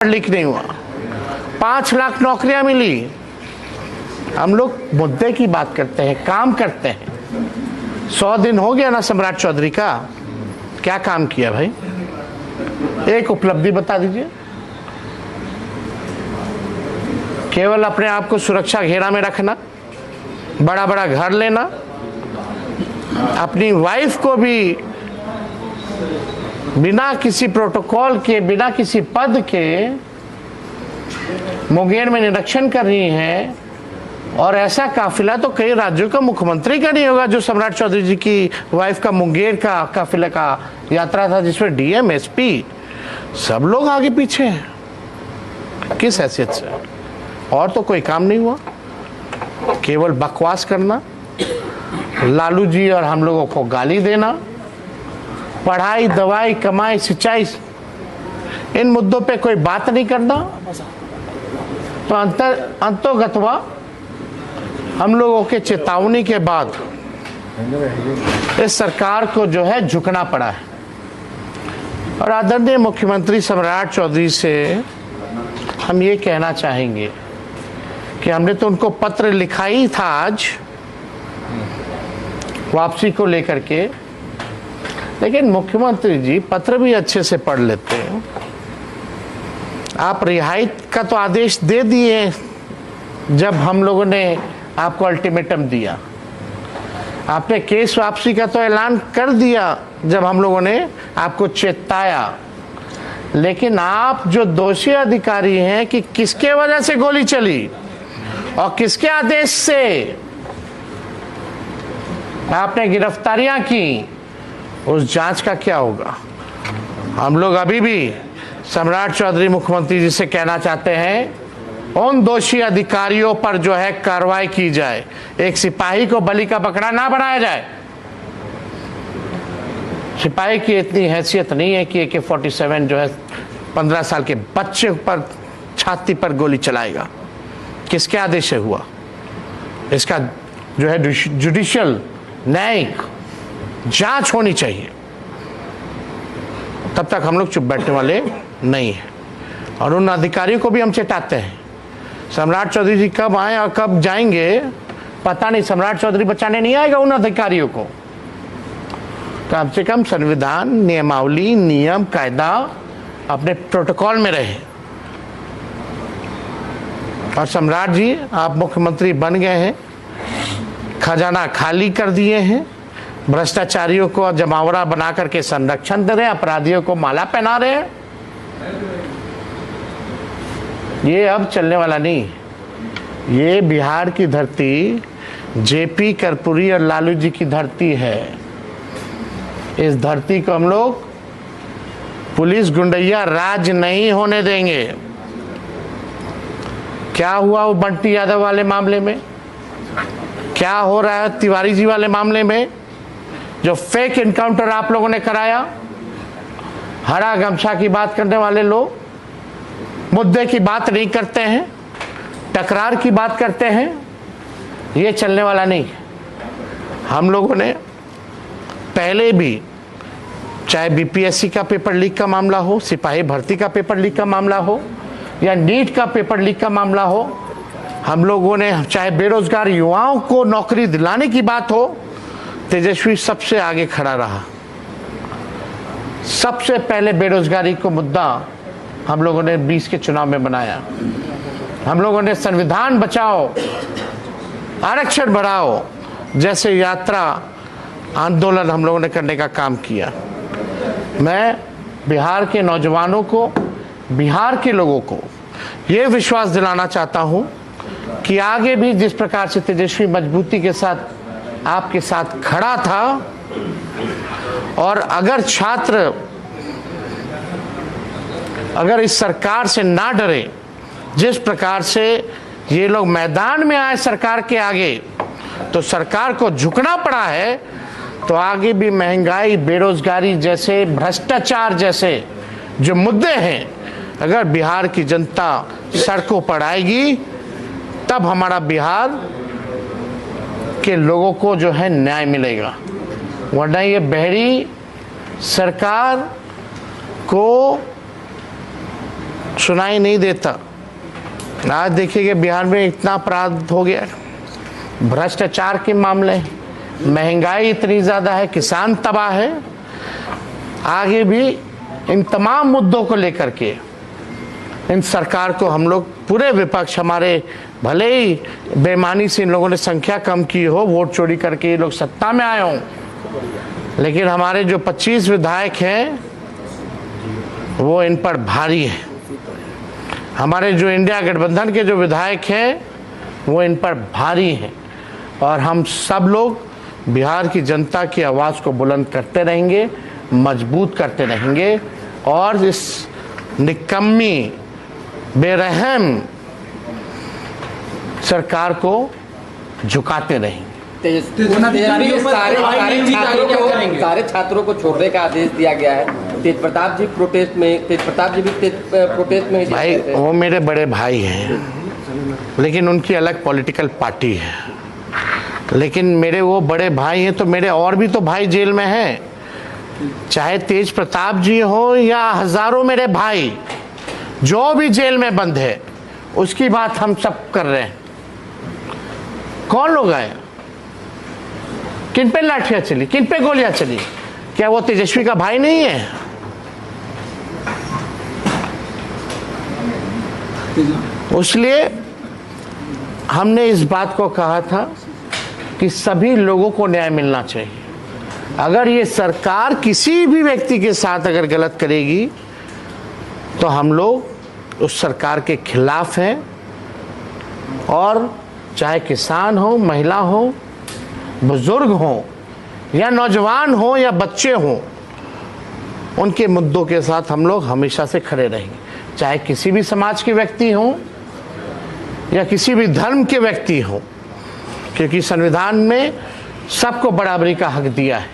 Leak नहीं हुआ, 5 लाख नौकरियां मिली। हम लोग मुद्दे की बात करते हैं, काम करते हैं। 100 दिन हो गया ना सम्राट चौधरी का, क्या काम किया भाई? एक उपलब्धि बता दीजिए। केवल अपने आप को सुरक्षा घेरा में रखना, बड़ा बड़ा घर लेना, अपनी वाइफ को भी बिना किसी प्रोटोकॉल के, बिना किसी पद के मुंगेर में निरीक्षण कर रही हैं। और ऐसा काफिला तो कई राज्यों का मुख्यमंत्री का नहीं होगा जो सम्राट चौधरी जी की वाइफ का मुंगेर का काफिला का यात्रा था, जिसमें डीएम, एसपी सब लोग आगे पीछे हैं। किस हैसियत से? और तो कोई काम नहीं हुआ, केवल बकवास करना, लालू जी और हम लोगों को गाली देना, पढ़ाई, दवाई, कमाई, सिंचाई, इन मुद्दों पे कोई बात नहीं करना। तो अंतोगत्वा हम लोगों के चेतावनी के बाद इस सरकार को जो है झुकना पड़ा है। और आदरणीय मुख्यमंत्री सम्राट चौधरी से हम ये कहना चाहेंगे कि हमने तो उनको पत्र लिखा ही था आज वापसी को लेकर के, लेकिन मुख्यमंत्री जी पत्र भी अच्छे से पढ़ लेते हैं। आप रिहाई का तो आदेश दे दिए जब हम लोगों ने आपको अल्टीमेटम दिया, आपने केस वापसी का तो ऐलान कर दिया जब हम लोगों ने आपको चेताया, लेकिन आप जो दोषी अधिकारी हैं कि किसके वजह से गोली चली और किसके आदेश से आपने गिरफ्तारियां की, उस जांच का क्या होगा? हम लोग अभी भी सम्राट चौधरी मुख्यमंत्री जी से कहना चाहते हैं, उन दोषी अधिकारियों पर जो है कार्रवाई की जाए। एक सिपाही को बलि का बकरा ना बनाया जाए। सिपाही की इतनी हैसियत नहीं है कि AK-47 जो है 15 साल के बच्चे पर छाती पर गोली चलाएगा। किसके आदेश से हुआ? इसका जो है जुडिशियल, न्यायिक जांच होनी चाहिए। तब तक हम लोग चुप बैठने वाले नहीं हैं। और उन अधिकारियों को भी हम चेताते हैं, सम्राट चौधरी जी कब आए और कब जाएंगे पता नहीं। सम्राट चौधरी बचाने नहीं आएगा उन अधिकारियों को। कम से कम संविधान, नियमावली, नियम, कायदा अपने प्रोटोकॉल में रहे। और सम्राट जी, आप मुख्यमंत्री बन गए हैं, खजाना खाली कर दिए हैं, भ्रष्टाचारियों को जमावड़ा बना करके संरक्षण दे रहे हैं, अपराधियों को माला पहना रहे हैं। ये अब चलने वाला नहीं। ये बिहार की धरती जेपी कर्पूरी और लालू जी की धरती है। इस धरती को हम लोग पुलिस गुंडैया राज नहीं होने देंगे। क्या हुआ वो बंटी यादव वाले मामले में, क्या हो रहा है तिवारी जी वाले मामले में, जो फेक एनकाउंटर आप लोगों ने कराया। हरा गमछा की बात करने वाले लोग मुद्दे की बात नहीं करते हैं, टकरार की बात करते हैं। ये चलने वाला नहीं। हम लोगों ने पहले भी, चाहे बीपीएससी का पेपर लीक का मामला हो, सिपाही भर्ती का पेपर लीक का मामला हो, या नीट का पेपर लीक का मामला हो, हम लोगों ने, चाहे बेरोजगार युवाओं को नौकरी दिलाने की बात हो, तेजस्वी सबसे आगे खड़ा रहा। सबसे पहले बेरोजगारी को मुद्दा हम लोगों ने 20 के चुनाव में बनाया। हम लोगों ने संविधान बचाओ, आरक्षण बढ़ाओ जैसे यात्रा आंदोलन हम लोगों ने करने का काम किया। मैं बिहार के नौजवानों को, बिहार के लोगों को ये विश्वास दिलाना चाहता हूं कि आगे भी जिस प्रकार से तेजस्वी मजबूती के साथ आपके साथ खड़ा था, और अगर छात्र अगर इस सरकार से ना डरे, जिस प्रकार से ये लोग मैदान में आए सरकार के आगे, तो सरकार को झुकना पड़ा है, तो आगे भी महंगाई, बेरोजगारी जैसे, भ्रष्टाचार जैसे जो मुद्दे हैं, अगर बिहार की जनता सड़कों पर आएगी, तब हमारा बिहार के लोगों को जो है न्याय मिलेगा। वरना ये बहरी सरकार को सुनाई नहीं देता। आज देखिए बिहार में इतना अपराध हो गया, भ्रष्टाचार के मामले, महंगाई इतनी ज़्यादा है, किसान तबाह है। आगे भी इन तमाम मुद्दों को लेकर के इन सरकार को हम लोग पूरे विपक्ष, हमारे भले ही बेईमानी से इन लोगों ने संख्या कम की हो, वोट चोरी करके ये लोग सत्ता में आए हों, लेकिन हमारे जो 25 विधायक हैं वो इन पर भारी है। हमारे जो इंडिया गठबंधन के जो विधायक हैं वो इन पर भारी हैं, और हम सब लोग बिहार की जनता की आवाज़ को बुलंद करते रहेंगे, मजबूत करते रहेंगे, और इस निकम्मी बेरहम सरकार को झुकाते रहेंगे। सारे छात्रों को छोड़ने का आदेश दिया गया है। तेज प्रताप जी भी प्रोटेस्ट में भाई वो मेरे बड़े भाई हैं, लेकिन उनकी अलग पॉलिटिकल पार्टी है। लेकिन मेरे वो बड़े भाई हैं तो मेरे और भी तो भाई जेल में हैं, चाहे तेज प्रताप जी हो या हजारों मेरे भाई जो भी जेल में बंद है, उसकी बात हम सब कर रहे हैं। कौन लोग आए, किन पे लाठियां चली, किन पे गोलियां चली? क्या वो तेजस्वी का भाई नहीं है? इसलिए हमने इस बात को कहा था कि सभी लोगों को न्याय मिलना चाहिए। अगर ये सरकार किसी भी व्यक्ति के साथ अगर गलत करेगी तो हम लोग उस सरकार के खिलाफ हैं, और चाहे किसान हो, महिला हो, बुजुर्ग हो, या नौजवान हो, या बच्चे हो, उनके मुद्दों के साथ हम लोग हमेशा से खड़े रहेंगे। चाहे किसी भी समाज के व्यक्ति हो या किसी भी धर्म के व्यक्ति हो, क्योंकि संविधान में सबको बराबरी का हक दिया है,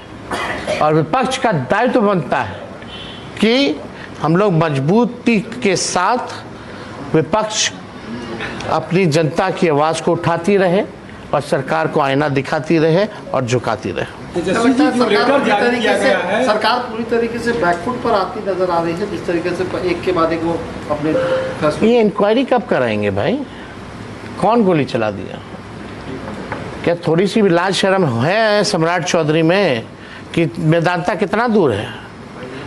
और विपक्ष का दायित्व बनता है कि हम लोग मजबूती के साथ विपक्ष अपनी जनता की आवाज़ को उठाती रहे और सरकार को आईना दिखाती रहे और झुकाती रहे। सरकार पूरी तरीके से बैकफुट पर आती नजर आ रही है, जिस तरीके से एक के बाद एक वो अपने फैसले। ये इंक्वायरी कब कराएंगे भाई? कौन गोली चला दिया? क्या थोड़ी सी भी लाज शर्म है सम्राट चौधरी में कि वेदांता कितना दूर है?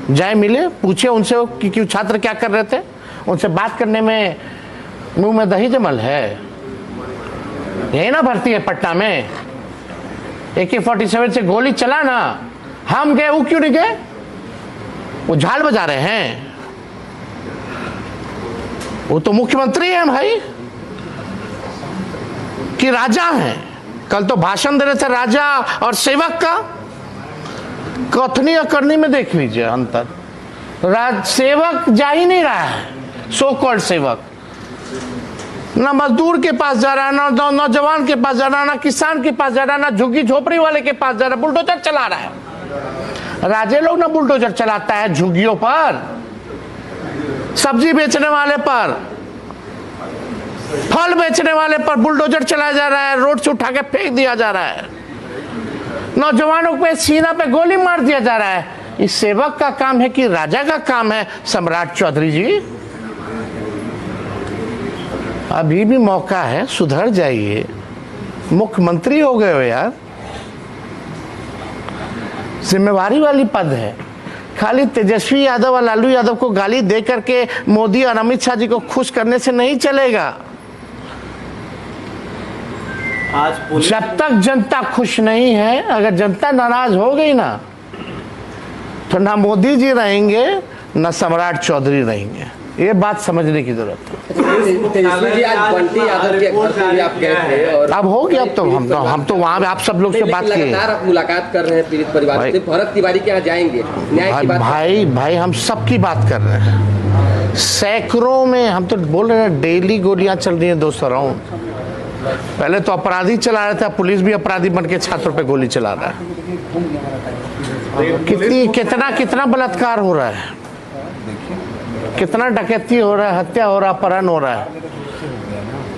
जाए मिले, पूछे उनसे कि क्यों छात्र क्या कर रहे थे, उनसे बात करने में मुंह में दही जमल है। यही ना भर्ती है पटना में, AK-47 से गोली चला ना, हम गए, वो क्यों नहीं गए? वो झाल बजा रहे हैं, वो तो मुख्यमंत्री हैं भाई कि राजा हैं। कल तो भाषण दे रहे थे राजा और सेवक का, कथनी और करनी में देख लीजिए अंतर। सेवक जा ही नहीं रहा है, सो कॉल्ड सेवक, ना मजदूर के पास जा रहा है, ना नौजवान के पास जा रहा है, ना किसान के पास जा रहा है, ना झुग्गी झोपड़ी वाले के पास जा रहा है, बुलडोजर चला रहा है। राजे लोग ना बुलडोजर चलाता है झुग्गियों पर, सब्जी बेचने वाले पर, फल बेचने वाले पर बुलडोजर चलाया जा रहा है, रोड से उठा के फेंक दिया जा रहा है, नौजवानों पे सीना पे गोली मार दिया जा रहा है। इस सेवक का काम है कि राजा का काम है? सम्राट चौधरी जी, अभी भी मौका है, सुधर जाइए, मुख्यमंत्री हो गए हो यार, जिम्मेवारी वाली पद है। खाली तेजस्वी यादव और लालू यादव को गाली दे करके मोदी और अमित शाह जी को खुश करने से नहीं चलेगा। जब तक जनता खुश नहीं है, अगर जनता नाराज हो गई ना, तो ना मोदी जी रहेंगे ना सम्राट चौधरी रहेंगे। ये बात समझने की जरूरत है। तेजस्वी जी आज बंटी यादव के घर पे भी आप गए थे, और अब हो गया, अब तो हम तो वहाँ आप सब लोग से बात किए। लगातार आप मुलाकात कर रहे हैं पीड़ित परिवार से, भरत तिवारी के यहाँ जाएंगे, न्याय की बात। भाई हम सबकी बात कर रहे हैं, सैकड़ों में, हम तो बोल रहे हैं डेली गोलियां चल रही हैं 200 राउंड। पहले तो अपराधी चला रहा था, पुलिस भी अपराधी बन के छात्रों पे गोली चला रहा है। कितना बलात्कार हो रहा है, कितना डकैती हो रहा है, हत्या हो रहा है, अपहरण हो रहा है।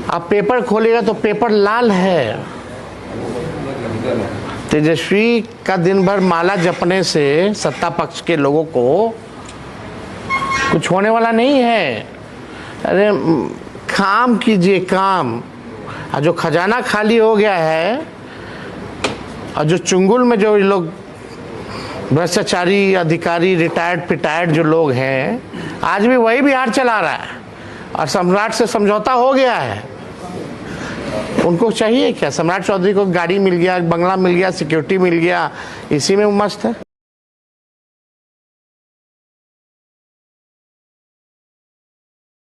आप पेपर खोलिएगा तो पेपर लाल है। तेजस्वी का दिन भर माला जपने से सत्ता पक्ष के लोगों को कुछ होने वाला नहीं है। अरे काम कीजिए काम। और जो खजाना खाली हो गया है और जो चुंगुल में जो लोग भ्रष्टाचारी अधिकारी रिटायर्ड पिटायर्ड जो लोग हैं, आज भी वही बिहार चला रहा है और सम्राट से समझौता हो गया है। उनको चाहिए क्या? सम्राट चौधरी को गाड़ी मिल गया, बंगला मिल गया, सिक्योरिटी मिल गया, इसी में वो मस्त है।